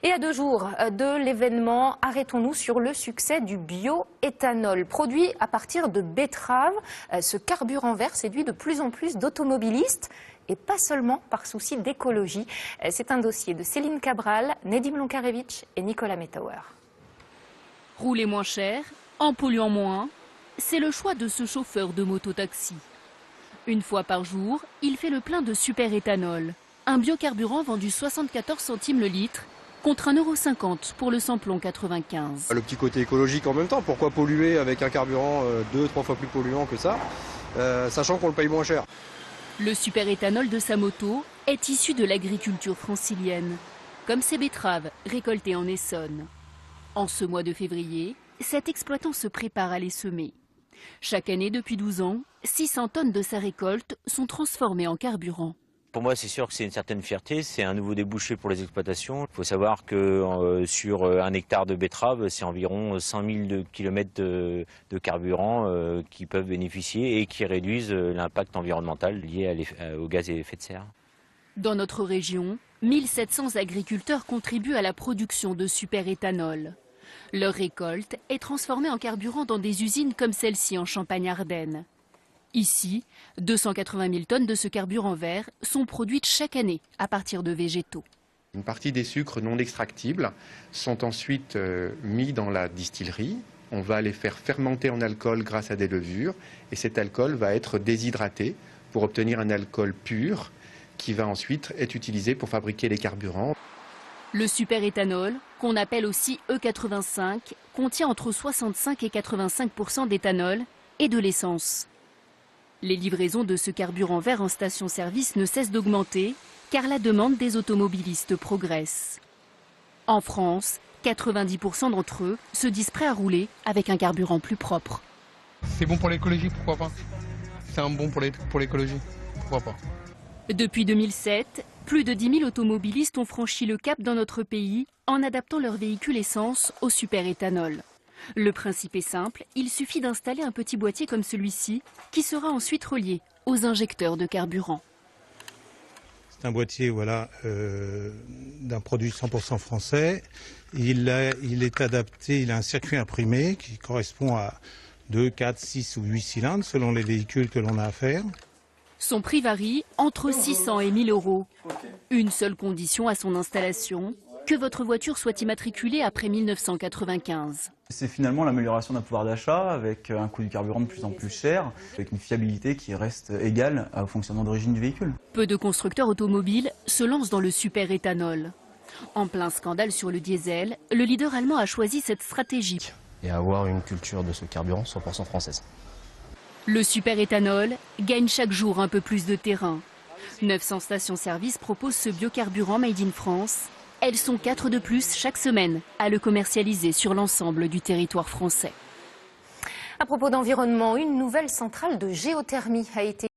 Et à 2 jours de l'événement, arrêtons-nous sur le succès du bioéthanol. Produit à partir de betteraves, ce carburant vert séduit de plus en plus d'automobilistes. Et pas seulement par souci d'écologie. C'est un dossier de Céline Cabral, Nedim Lonkarevitch et Nicolas Metauer. Rouler moins cher, en polluant moins, c'est le choix de ce chauffeur de moto-taxi. Une fois par jour, il fait le plein de super-éthanol, un biocarburant vendu 74 centimes le litre, contre 1,50 € pour le samplon 95. Le petit côté écologique en même temps, pourquoi polluer avec un carburant 2-3 fois plus polluant que ça, sachant qu'on le paye moins cher. Le super-éthanol de sa moto est issu de l'agriculture francilienne, comme ses betteraves récoltées en Essonne. En ce mois de février, cet exploitant se prépare à les semer. Chaque année depuis 12 ans, 600 tonnes de sa récolte sont transformées en carburant. Pour moi, c'est sûr que c'est une certaine fierté, c'est un nouveau débouché pour les exploitations. Il faut savoir que sur un hectare de betterave, c'est environ 100 000 km de carburant qui peuvent bénéficier et qui réduisent l'impact environnemental lié aux gaz à effet de serre. Dans notre région, 1700 agriculteurs contribuent à la production de super-éthanol. Leur récolte est transformée en carburant dans des usines comme celle-ci en Champagne-Ardenne. Ici, 280 000 tonnes de ce carburant vert sont produites chaque année à partir de végétaux. Une partie des sucres non extractibles sont ensuite mis dans la distillerie. On va les faire fermenter en alcool grâce à des levures et cet alcool va être déshydraté pour obtenir un alcool pur qui va ensuite être utilisé pour fabriquer les carburants. Le super-éthanol, qu'on appelle aussi E85, contient entre 65 et 85% d'éthanol et de l'essence. Les livraisons de ce carburant vert en station-service ne cessent d'augmenter car la demande des automobilistes progresse. En France, 90% d'entre eux se disent prêts à rouler avec un carburant plus propre. C'est bon pour l'écologie, pourquoi pas? C'est un bon pour l'écologie, pourquoi pas? Depuis 2007, plus de 10 000 automobilistes ont franchi le cap dans notre pays en adaptant leur véhicule essence au super-éthanol. Le principe est simple, il suffit d'installer un petit boîtier comme celui-ci qui sera ensuite relié aux injecteurs de carburant. C'est un boîtier d'un produit 100% français. Il est adapté, il a un circuit imprimé qui correspond à 2, 4, 6 ou 8 cylindres selon les véhicules que l'on a à faire. Son prix varie entre 600 et 1 000 €. Une seule condition à son installation, que votre voiture soit immatriculée après 1995. C'est finalement l'amélioration d'un pouvoir d'achat avec un coût du carburant de plus en plus cher, avec une fiabilité qui reste égale au fonctionnement d'origine du véhicule. Peu de constructeurs automobiles se lancent dans le super-éthanol. En plein scandale sur le diesel, le leader allemand a choisi cette stratégie. Et avoir une culture de ce carburant 100% française. Le super-éthanol gagne chaque jour un peu plus de terrain. 900 stations-service proposent ce biocarburant made in France. Elles sont 4 de plus chaque semaine à le commercialiser sur l'ensemble du territoire français. À propos d'environnement, une nouvelle centrale de géothermie a été